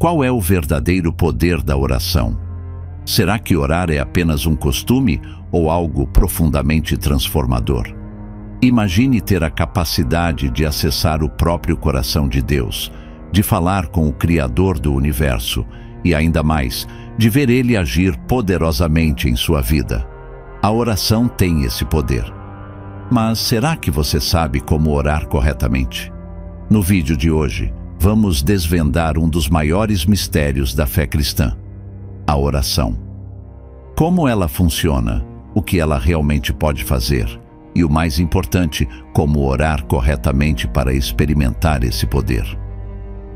Qual é o verdadeiro poder da oração? Será que orar é apenas um costume ou algo profundamente transformador? Imagine ter a capacidade de acessar o próprio coração de Deus, de falar com o Criador do universo e, ainda mais, de ver Ele agir poderosamente em sua vida. A oração tem esse poder. Mas será que você sabe como orar corretamente? No vídeo de hoje, vamos desvendar um dos maiores mistérios da fé cristã: a oração. Como ela funciona, o que ela realmente pode fazer e, o mais importante, como orar corretamente para experimentar esse poder.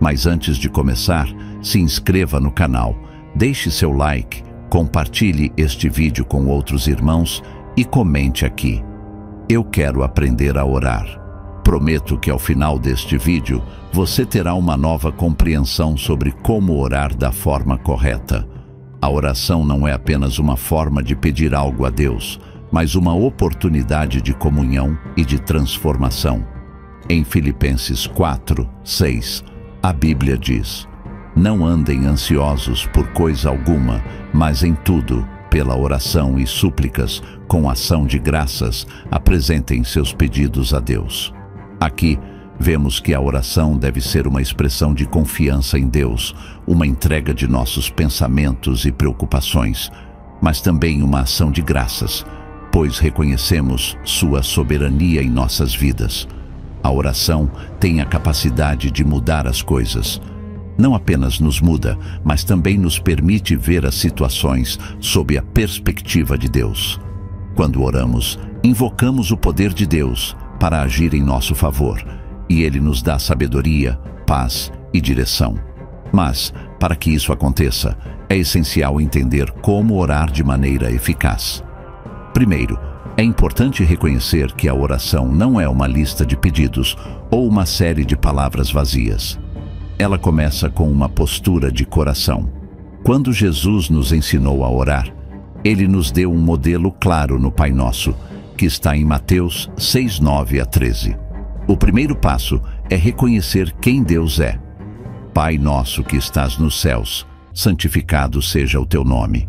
Mas antes de começar, se inscreva no canal, deixe seu like, compartilhe este vídeo com outros irmãos e comente aqui: eu quero aprender a orar. Prometo que ao final deste vídeo você terá uma nova compreensão sobre como orar da forma correta. A oração não é apenas uma forma de pedir algo a Deus, mas uma oportunidade de comunhão e de transformação. Em Filipenses 4:6, a Bíblia diz: não andem ansiosos por coisa alguma, mas em tudo, pela oração e súplicas, com ação de graças, apresentem seus pedidos a Deus. Aqui, vemos que a oração deve ser uma expressão de confiança em Deus, uma entrega de nossos pensamentos e preocupações, mas também uma ação de graças, pois reconhecemos sua soberania em nossas vidas. A oração tem a capacidade de mudar as coisas. Não apenas nos muda, mas também nos permite ver as situações sob a perspectiva de Deus. Quando oramos, invocamos o poder de Deus para agir em nosso favor, e Ele nos dá sabedoria, paz e direção. Mas, para que isso aconteça, é essencial entender como orar de maneira eficaz. Primeiro, é importante reconhecer que a oração não é uma lista de pedidos ou uma série de palavras vazias. Ela começa com uma postura de coração. Quando Jesus nos ensinou a orar, Ele nos deu um modelo claro no Pai Nosso, que está em Mateus 6:9-13. O primeiro passo é reconhecer quem Deus é. Pai nosso que estás nos céus, santificado seja o teu nome.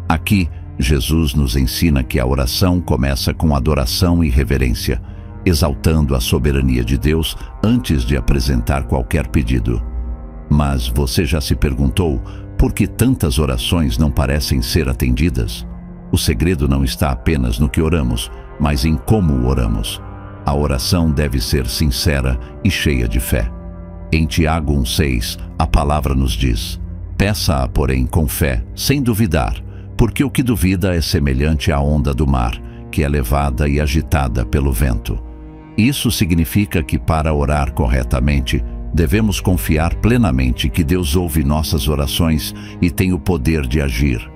Aqui, Jesus nos ensina que a oração começa com adoração e reverência, exaltando a soberania de Deus antes de apresentar qualquer pedido. Mas você já se perguntou por que tantas orações não parecem ser atendidas? O segredo não está apenas no que oramos, mas em como oramos. A oração deve ser sincera e cheia de fé. Em Tiago 1:6, a palavra nos diz: peça-a, porém, com fé, sem duvidar, porque o que duvida é semelhante à onda do mar, que é levada e agitada pelo vento. Isso significa que, para orar corretamente, devemos confiar plenamente que Deus ouve nossas orações e tem o poder de agir.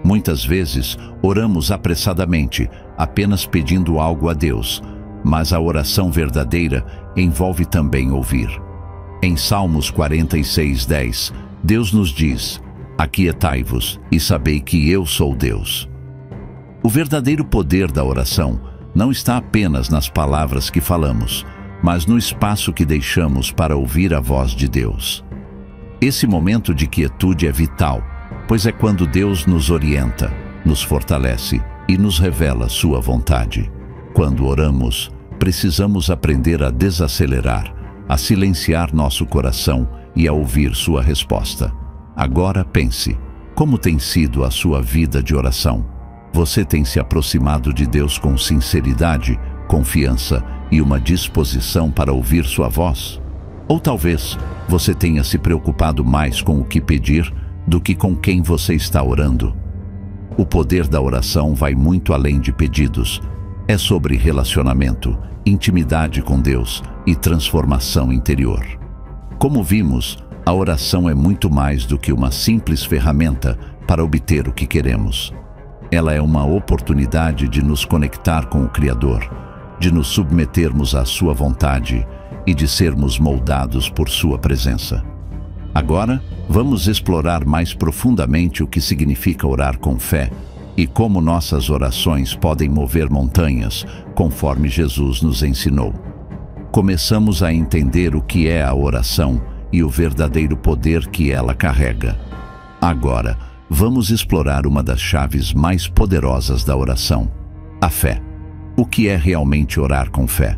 Muitas vezes, oramos apressadamente, apenas pedindo algo a Deus, mas a oração verdadeira envolve também ouvir. Em Salmos 46:10, Deus nos diz: aquietai-vos e sabei que eu sou Deus. O verdadeiro poder da oração não está apenas nas palavras que falamos, mas no espaço que deixamos para ouvir a voz de Deus. Esse momento de quietude é vital, pois é quando Deus nos orienta, nos fortalece e nos revela sua vontade. Quando oramos, precisamos aprender a desacelerar, a silenciar nosso coração e a ouvir sua resposta. Agora pense: como tem sido a sua vida de oração? Você tem se aproximado de Deus com sinceridade, confiança e uma disposição para ouvir sua voz? Ou talvez você tenha se preocupado mais com o que pedir do que com quem você está orando? O poder da oração vai muito além de pedidos. É sobre relacionamento, intimidade com Deus e transformação interior. Como vimos, a oração é muito mais do que uma simples ferramenta para obter o que queremos. Ela é uma oportunidade de nos conectar com o Criador, de nos submetermos à sua vontade e de sermos moldados por sua presença. Agora, vamos explorar mais profundamente o que significa orar com fé e como nossas orações podem mover montanhas, conforme Jesus nos ensinou. Começamos a entender o que é a oração e o verdadeiro poder que ela carrega. Agora, vamos explorar uma das chaves mais poderosas da oração: a fé. O que é realmente orar com fé?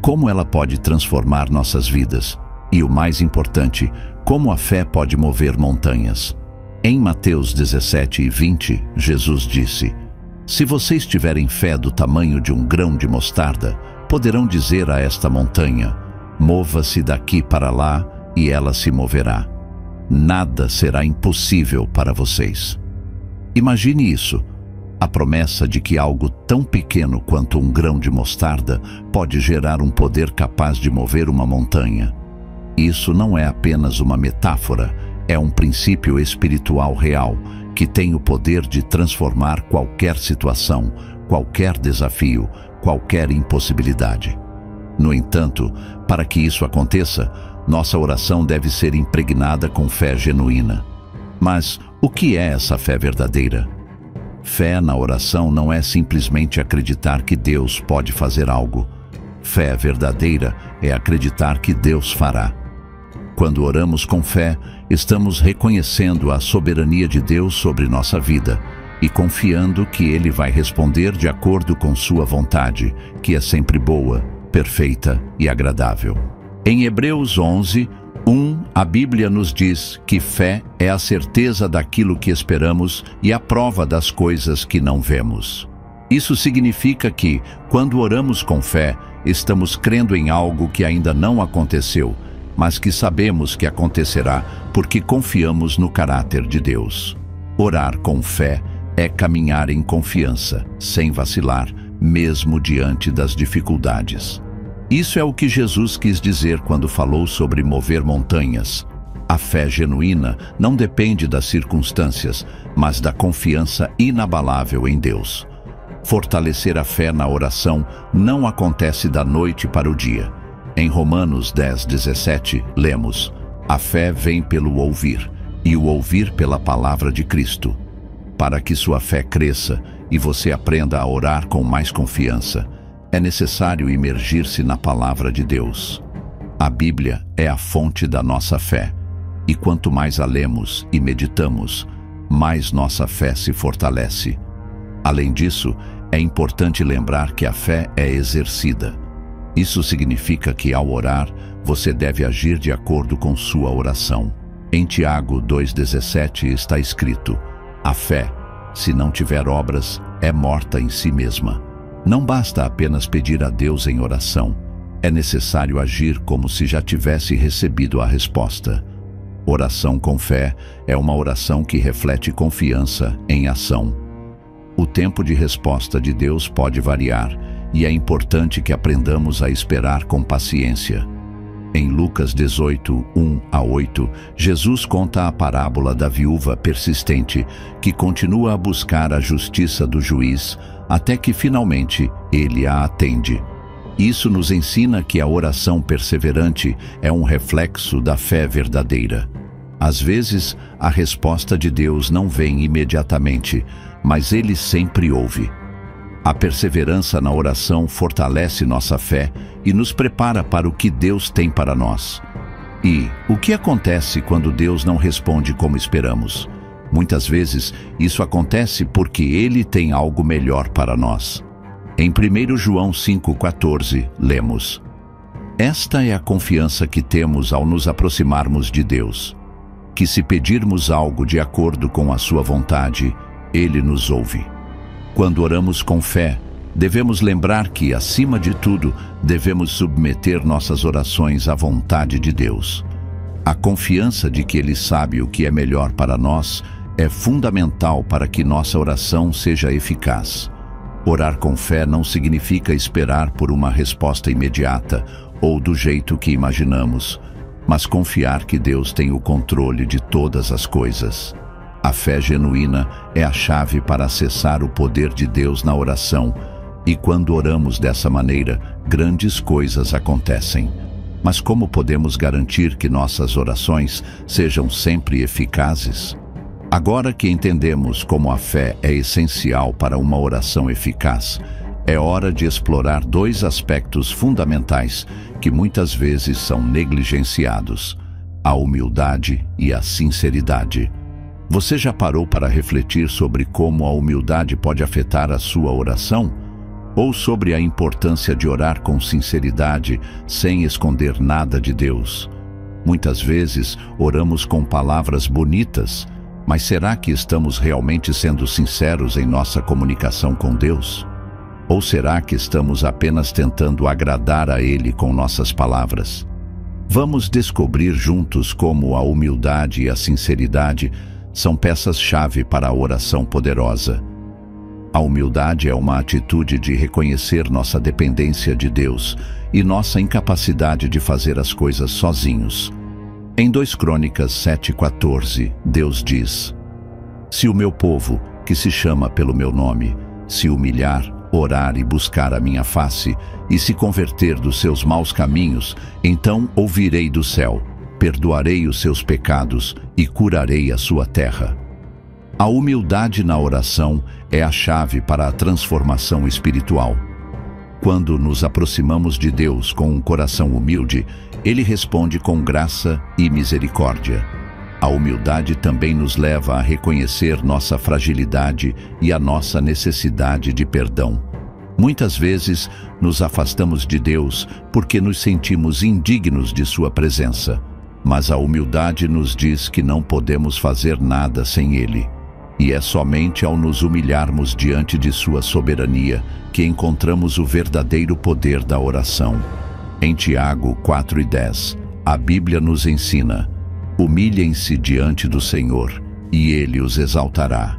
Como ela pode transformar nossas vidas? E o mais importante, como a fé pode mover montanhas? Em Mateus 17:20, Jesus disse: "Se vocês tiverem fé do tamanho de um grão de mostarda, poderão dizer a esta montanha: mova-se daqui para lá, e ela se moverá. Nada será impossível para vocês." Imagine isso, a promessa de que algo tão pequeno quanto um grão de mostarda pode gerar um poder capaz de mover uma montanha. Isso não é apenas uma metáfora, é um princípio espiritual real que tem o poder de transformar qualquer situação, qualquer desafio, qualquer impossibilidade. No entanto, para que isso aconteça, nossa oração deve ser impregnada com fé genuína. Mas o que é essa fé verdadeira? Fé na oração não é simplesmente acreditar que Deus pode fazer algo. Fé verdadeira é acreditar que Deus fará. Quando oramos com fé, estamos reconhecendo a soberania de Deus sobre nossa vida e confiando que Ele vai responder de acordo com sua vontade, que é sempre boa, perfeita e agradável. Em Hebreus 11:1, a Bíblia nos diz que fé é a certeza daquilo que esperamos e a prova das coisas que não vemos. Isso significa que, quando oramos com fé, estamos crendo em algo que ainda não aconteceu, mas que sabemos que acontecerá porque confiamos no caráter de Deus. Orar com fé é caminhar em confiança, sem vacilar, mesmo diante das dificuldades. Isso é o que Jesus quis dizer quando falou sobre mover montanhas. A fé genuína não depende das circunstâncias, mas da confiança inabalável em Deus. Fortalecer a fé na oração não acontece da noite para o dia. Em Romanos 10:17, lemos: "A fé vem pelo ouvir, e o ouvir pela palavra de Cristo." Para que sua fé cresça e você aprenda a orar com mais confiança, é necessário imergir-se na palavra de Deus. A Bíblia é a fonte da nossa fé, e quanto mais a lemos e meditamos, mais nossa fé se fortalece. Além disso, é importante lembrar que a fé é exercida. Isso significa que, ao orar, você deve agir de acordo com sua oração. Em Tiago 2:17 está escrito: "A fé, se não tiver obras, é morta em si mesma." Não basta apenas pedir a Deus em oração, é necessário agir como se já tivesse recebido a resposta. Oração com fé é uma oração que reflete confiança em ação. O tempo de resposta de Deus pode variar, e é importante que aprendamos a esperar com paciência. Em Lucas 18:1-8, Jesus conta a parábola da viúva persistente, que continua a buscar a justiça do juiz, até que finalmente ele a atende. Isso nos ensina que a oração perseverante é um reflexo da fé verdadeira. Às vezes, a resposta de Deus não vem imediatamente, mas Ele sempre ouve. A perseverança na oração fortalece nossa fé e nos prepara para o que Deus tem para nós. E o que acontece quando Deus não responde como esperamos? Muitas vezes, isso acontece porque Ele tem algo melhor para nós. Em 1 João 5,14, lemos: "Esta é a confiança que temos ao nos aproximarmos de Deus, que se pedirmos algo de acordo com a sua vontade, Ele nos ouve." Quando oramos com fé, devemos lembrar que, acima de tudo, devemos submeter nossas orações à vontade de Deus. A confiança de que Ele sabe o que é melhor para nós é fundamental para que nossa oração seja eficaz. Orar com fé não significa esperar por uma resposta imediata ou do jeito que imaginamos, mas confiar que Deus tem o controle de todas as coisas. A fé genuína é a chave para acessar o poder de Deus na oração, e quando oramos dessa maneira, grandes coisas acontecem. Mas como podemos garantir que nossas orações sejam sempre eficazes? Agora que entendemos como a fé é essencial para uma oração eficaz, é hora de explorar dois aspectos fundamentais que muitas vezes são negligenciados: a humildade e a sinceridade. Você já parou para refletir sobre como a humildade pode afetar a sua oração? Ou sobre a importância de orar com sinceridade, sem esconder nada de Deus? Muitas vezes oramos com palavras bonitas, mas será que estamos realmente sendo sinceros em nossa comunicação com Deus? Ou será que estamos apenas tentando agradar a Ele com nossas palavras? Vamos descobrir juntos como a humildade e a sinceridade são peças-chave para a oração poderosa. A humildade é uma atitude de reconhecer nossa dependência de Deus e nossa incapacidade de fazer as coisas sozinhos. Em 2 Crônicas 7:14, Deus diz: "Se o meu povo, que se chama pelo meu nome, se humilhar, orar e buscar a minha face, e se converter dos seus maus caminhos, então ouvirei do céu, perdoarei os seus pecados e curarei a sua terra." A humildade na oração é a chave para a transformação espiritual. Quando nos aproximamos de Deus com um coração humilde, Ele responde com graça e misericórdia. A humildade também nos leva a reconhecer nossa fragilidade e a nossa necessidade de perdão. Muitas vezes nos afastamos de Deus porque nos sentimos indignos de sua presença, mas a humildade nos diz que não podemos fazer nada sem Ele. E é somente ao nos humilharmos diante de sua soberania que encontramos o verdadeiro poder da oração. Em Tiago 4:10, a Bíblia nos ensina: "Humilhem-se diante do Senhor, e Ele os exaltará."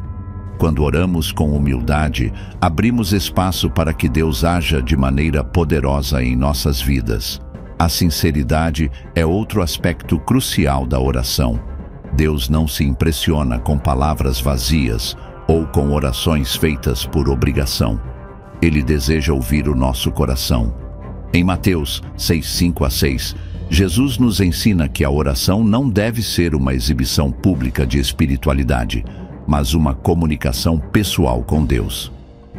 Quando oramos com humildade, abrimos espaço para que Deus haja de maneira poderosa em nossas vidas. A sinceridade é outro aspecto crucial da oração. Deus não se impressiona com palavras vazias ou com orações feitas por obrigação. Ele deseja ouvir o nosso coração. Em Mateus 6:5-6, Jesus nos ensina que a oração não deve ser uma exibição pública de espiritualidade, mas uma comunicação pessoal com Deus.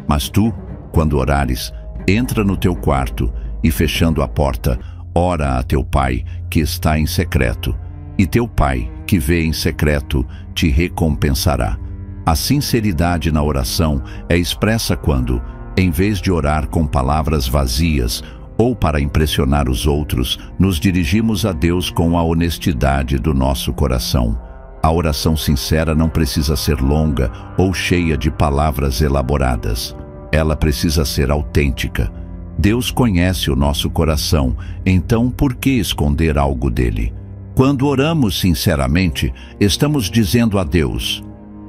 Mas tu, quando orares, entra no teu quarto e, fechando a porta, ora a teu Pai que está em secreto, e teu Pai, que vê em secreto, te recompensará. A sinceridade na oração é expressa quando, em vez de orar com palavras vazias ou para impressionar os outros, nos dirigimos a Deus com a honestidade do nosso coração. A oração sincera não precisa ser longa ou cheia de palavras elaboradas. Ela precisa ser autêntica. Deus conhece o nosso coração, então por que esconder algo dele? Quando oramos sinceramente, estamos dizendo a Deus: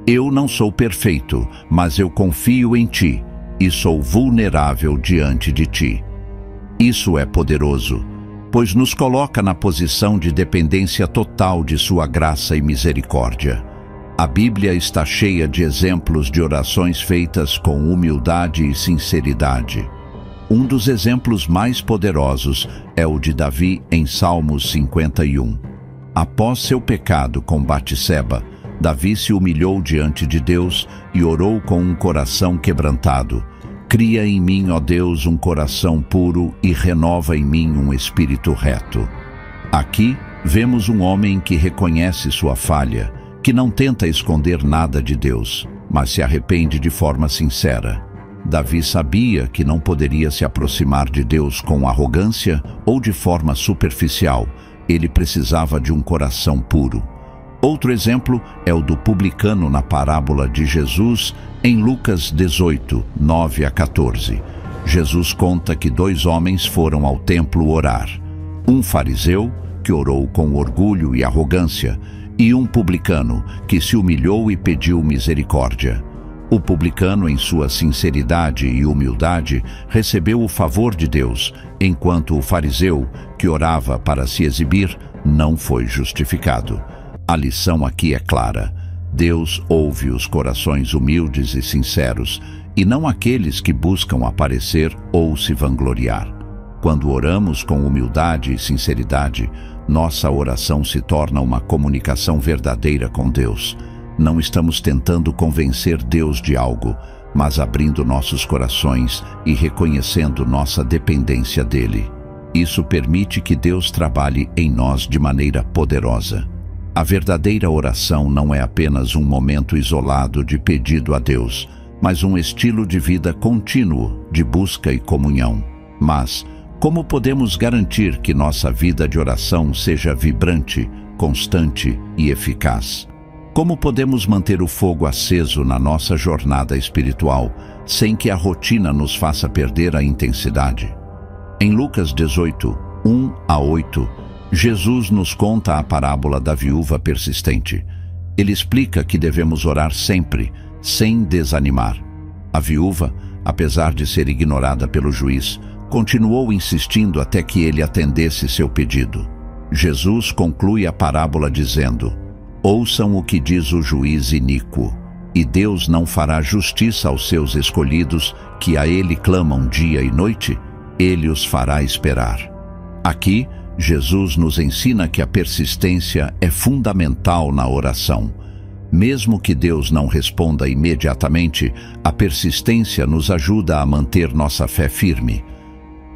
"Eu não sou perfeito, mas eu confio em Ti e sou vulnerável diante de Ti." Isso é poderoso, pois nos coloca na posição de dependência total de Sua graça e misericórdia. A Bíblia está cheia de exemplos de orações feitas com humildade e sinceridade. Um dos exemplos mais poderosos é o de Davi em Salmos 51. Após seu pecado com Batseba, Davi se humilhou diante de Deus e orou com um coração quebrantado: "Cria em mim, ó Deus, um coração puro e renova em mim um espírito reto." Aqui vemos um homem que reconhece sua falha, que não tenta esconder nada de Deus, mas se arrepende de forma sincera. Davi sabia que não poderia se aproximar de Deus com arrogância ou de forma superficial. Ele precisava de um coração puro. Outro exemplo é o do publicano na parábola de Jesus em Lucas 18:9-14. Jesus conta que 2 homens foram ao templo orar. Um fariseu, que orou com orgulho e arrogância, e um publicano, que se humilhou e pediu misericórdia. O publicano, em sua sinceridade e humildade, recebeu o favor de Deus, enquanto o fariseu, que orava para se exibir, não foi justificado. A lição aqui é clara: Deus ouve os corações humildes e sinceros, e não aqueles que buscam aparecer ou se vangloriar. Quando oramos com humildade e sinceridade, nossa oração se torna uma comunicação verdadeira com Deus. Não estamos tentando convencer Deus de algo, mas abrindo nossos corações e reconhecendo nossa dependência dele. Isso permite que Deus trabalhe em nós de maneira poderosa. A verdadeira oração não é apenas um momento isolado de pedido a Deus, mas um estilo de vida contínuo de busca e comunhão. Mas, como podemos garantir que nossa vida de oração seja vibrante, constante e eficaz? Como podemos manter o fogo aceso na nossa jornada espiritual, sem que a rotina nos faça perder a intensidade? Em Lucas 18, 1-8, Jesus nos conta a parábola da viúva persistente. Ele explica que devemos orar sempre, sem desanimar. A viúva, apesar de ser ignorada pelo juiz, continuou insistindo até que ele atendesse seu pedido. Jesus conclui a parábola dizendo: ouçam o que diz o juiz iníquo, e Deus não fará justiça aos seus escolhidos, que a ele clamam dia e noite? Ele os fará esperar. Aqui, Jesus nos ensina que a persistência é fundamental na oração. Mesmo que Deus não responda imediatamente, a persistência nos ajuda a manter nossa fé firme.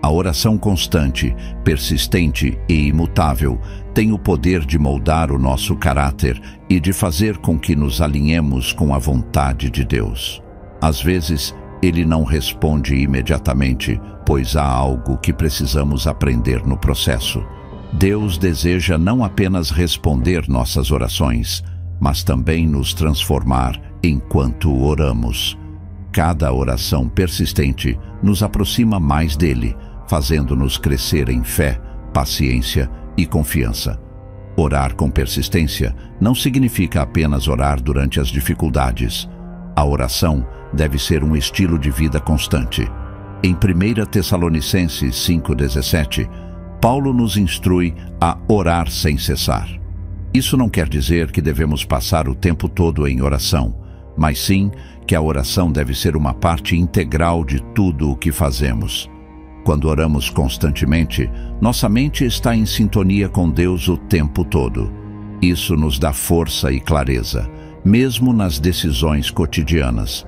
A oração constante, persistente e imutável tem o poder de moldar o nosso caráter e de fazer com que nos alinhemos com a vontade de Deus. Às vezes, Ele não responde imediatamente, pois há algo que precisamos aprender no processo. Deus deseja não apenas responder nossas orações, mas também nos transformar enquanto oramos. Cada oração persistente nos aproxima mais dele, fazendo-nos crescer em fé, paciência e confiança. Orar com persistência não significa apenas orar durante as dificuldades. A oração deve ser um estilo de vida constante. Em 1 Tessalonicenses 5,17, Paulo nos instrui a orar sem cessar. Isso não quer dizer que devemos passar o tempo todo em oração, mas sim que a oração deve ser uma parte integral de tudo o que fazemos. Quando oramos constantemente, nossa mente está em sintonia com Deus o tempo todo. Isso nos dá força e clareza, mesmo nas decisões cotidianas.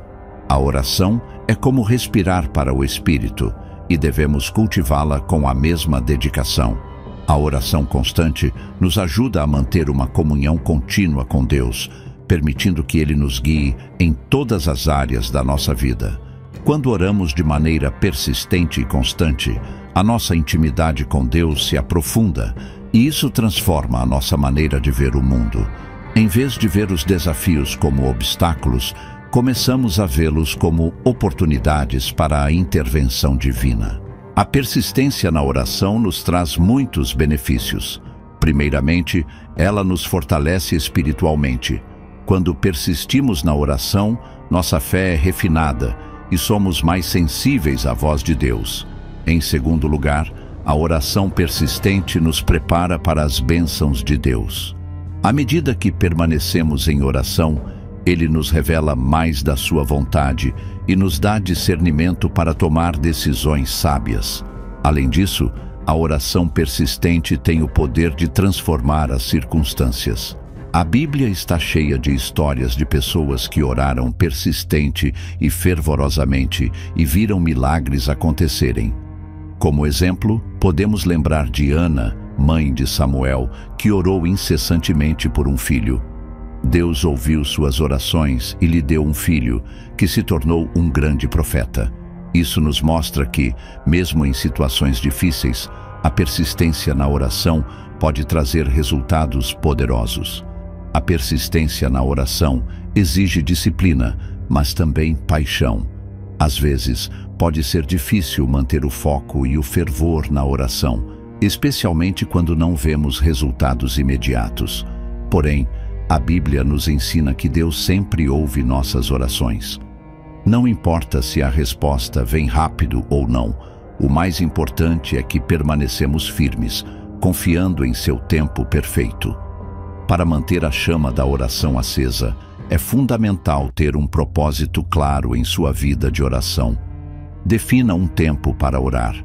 A oração é como respirar para o espírito, e devemos cultivá-la com a mesma dedicação. A oração constante nos ajuda a manter uma comunhão contínua com Deus, permitindo que Ele nos guie em todas as áreas da nossa vida. Quando oramos de maneira persistente e constante, a nossa intimidade com Deus se aprofunda, e isso transforma a nossa maneira de ver o mundo. Em vez de ver os desafios como obstáculos, começamos a vê-los como oportunidades para a intervenção divina. A persistência na oração nos traz muitos benefícios. Primeiramente, ela nos fortalece espiritualmente. Quando persistimos na oração, nossa fé é refinada e somos mais sensíveis à voz de Deus. Em segundo lugar, a oração persistente nos prepara para as bênçãos de Deus. À medida que permanecemos em oração, Ele nos revela mais da sua vontade e nos dá discernimento para tomar decisões sábias. Além disso, a oração persistente tem o poder de transformar as circunstâncias. A Bíblia está cheia de histórias de pessoas que oraram persistente e fervorosamente e viram milagres acontecerem. Como exemplo, podemos lembrar de Ana, mãe de Samuel, que orou incessantemente por um filho. Deus ouviu suas orações e lhe deu um filho, que se tornou um grande profeta. Isso nos mostra que, mesmo em situações difíceis, a persistência na oração pode trazer resultados poderosos. A persistência na oração exige disciplina, mas também paixão. Às vezes, pode ser difícil manter o foco e o fervor na oração, especialmente quando não vemos resultados imediatos. Porém, a Bíblia nos ensina que Deus sempre ouve nossas orações. Não importa se a resposta vem rápido ou não, o mais importante é que permanecemos firmes, confiando em seu tempo perfeito. Para manter a chama da oração acesa, é fundamental ter um propósito claro em sua vida de oração. Defina um tempo para orar.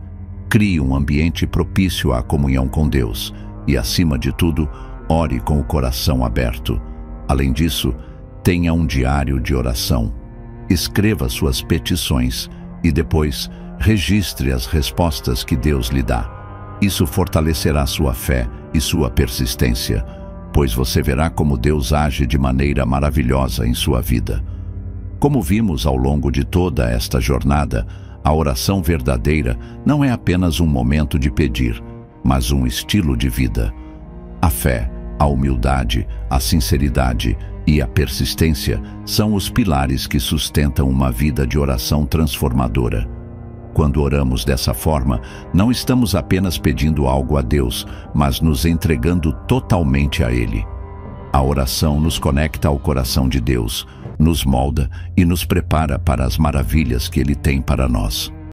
Crie um ambiente propício à comunhão com Deus e, acima de tudo, ore com o coração aberto. Além disso, tenha um diário de oração. Escreva suas petições e depois registre as respostas que Deus lhe dá. Isso fortalecerá sua fé e sua persistência, pois você verá como Deus age de maneira maravilhosa em sua vida. Como vimos ao longo de toda esta jornada, a oração verdadeira não é apenas um momento de pedir, mas um estilo de vida. A fé, a humildade, a sinceridade e a persistência são os pilares que sustentam uma vida de oração transformadora. Quando oramos dessa forma, não estamos apenas pedindo algo a Deus, mas nos entregando totalmente a Ele. A oração nos conecta ao coração de Deus, nos molda e nos prepara para as maravilhas que Ele tem para nós.